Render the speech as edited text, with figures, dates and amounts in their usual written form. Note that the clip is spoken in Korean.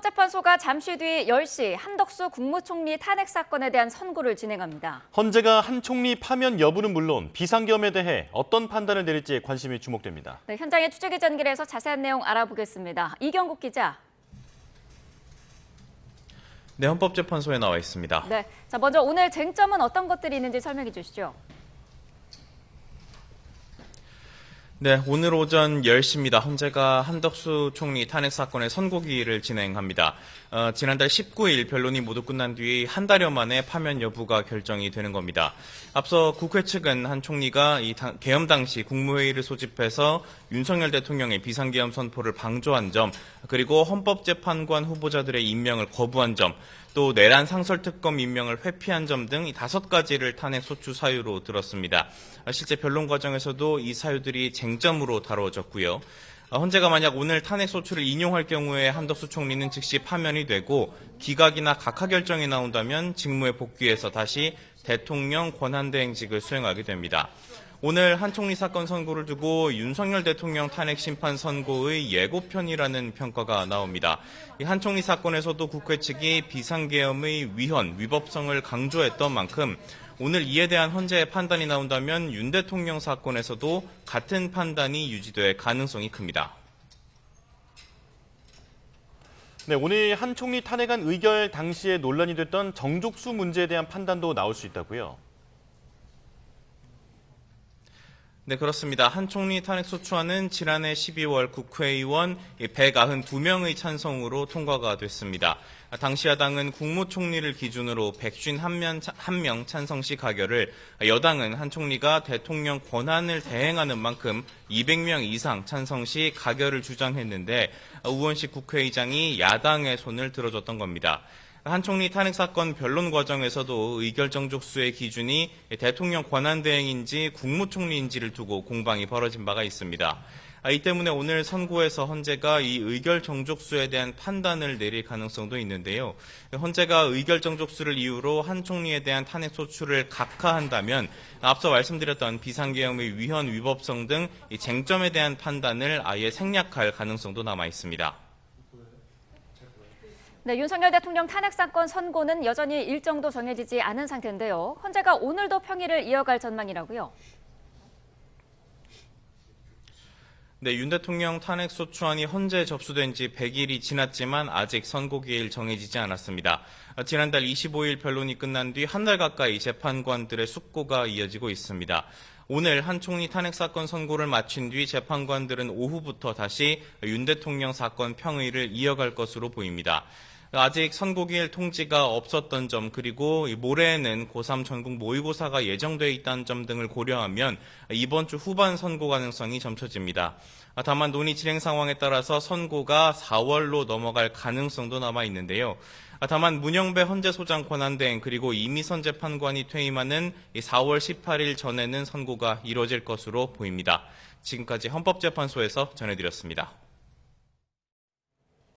헌법재판소가 잠시 뒤 10시 한덕수 국무총리 탄핵 사건에 대한 선고를 진행합니다. 헌재가 한 총리 파면 여부는 물론 비상계엄에 대해 어떤 판단을 내릴지 관심이 주목됩니다. 네, 현장에 취재기 전길에서 자세한 내용 알아보겠습니다. 이경국 기자. 네, 헌법재판소에 나와 있습니다. 네, 자 먼저 오늘 쟁점은 어떤 것들이 있는지 설명해 주시죠. 네, 오늘 오전 10시입니다. 헌재가 한덕수 총리 탄핵 사건의 선고기일을 진행합니다. 지난달 19일 변론이 모두 끝난 뒤 한 달여 만에 파면 여부가 결정이 되는 겁니다. 앞서 국회 측은 한 총리가 계엄 당시 국무회의를 소집해서 윤석열 대통령의 비상계엄 선포를 방조한 점, 그리고 헌법재판관 후보자들의 임명을 거부한 점, 또 내란 상설특검 임명을 회피한 점 등 5가지를 탄핵 소추 사유로 들었습니다. 실제 변론 과정에서도 이 사유들이 쟁점으로 다뤄졌고요. 헌재가 만약 오늘 탄핵 소추를 인용할 경우에 한덕수 총리는 즉시 파면이 되고 기각이나 각하 결정이 나온다면 직무에 복귀해서 다시 대통령 권한대행직을 수행하게 됩니다. 오늘 한 총리 사건 선고를 두고 윤석열 대통령 탄핵 심판 선고의 예고편이라는 평가가 나옵니다. 한 총리 사건에서도 국회 측이 비상계엄의 위헌, 위법성을 강조했던 만큼 오늘 이에 대한 헌재의 판단이 나온다면 윤 대통령 사건에서도 같은 판단이 유지될 가능성이 큽니다. 네, 오늘 한 총리 탄핵안 의결 당시에 논란이 됐던 정족수 문제에 대한 판단도 나올 수 있다고요? 네, 그렇습니다. 한 총리 탄핵 소추안은 지난해 12월 국회의원 192명의 찬성으로 통과가 됐습니다. 당시 야당은 국무총리를 기준으로 151명 찬성 시 가결을, 여당은 한 총리가 대통령 권한을 대행하는 만큼 200명 이상 찬성 시 가결을 주장했는데 우원식 국회의장이 야당의 손을 들어줬던 겁니다. 한 총리 탄핵 사건 변론 과정에서도 의결 정족수의 기준이 대통령 권한대행인지 국무총리인지를 두고 공방이 벌어진 바가 있습니다. 이 때문에 오늘 선고에서 헌재가 이 의결 정족수에 대한 판단을 내릴 가능성도 있는데요. 헌재가 의결 정족수를 이유로 한 총리에 대한 탄핵 소추를 각하한다면 앞서 말씀드렸던 비상계엄의 위헌, 위법성 등 이 쟁점에 대한 판단을 아예 생략할 가능성도 남아 있습니다. 네, 윤석열 대통령 탄핵 사건 선고는 여전히 일정도 정해지지 않은 상태인데요. 헌재가 오늘도 평일을 이어갈 전망이라고요? 네, 윤 대통령 탄핵 소추안이 헌재에 접수된 지 100일이 지났지만 아직 선고기일 정해지지 않았습니다. 지난달 25일 변론이 끝난 뒤 한 달 가까이 재판관들의 숙고가 이어지고 있습니다. 오늘 한 총리 탄핵 사건 선고를 마친 뒤 재판관들은 오후부터 다시 윤 대통령 사건 평의를 이어갈 것으로 보입니다. 아직 선고기일 통지가 없었던 점, 그리고 모레에는 고3 전국 모의고사가 예정돼 있다는 점 등을 고려하면 이번 주 후반 선고 가능성이 점쳐집니다. 다만 논의 진행 상황에 따라서 선고가 4월로 넘어갈 가능성도 남아 있는데요. 다만 문영배 헌재소장 권한대행 그리고 이미선 재판관이 퇴임하는 4월 18일 전에는 선고가 이뤄질 것으로 보입니다. 지금까지 헌법재판소에서 전해드렸습니다.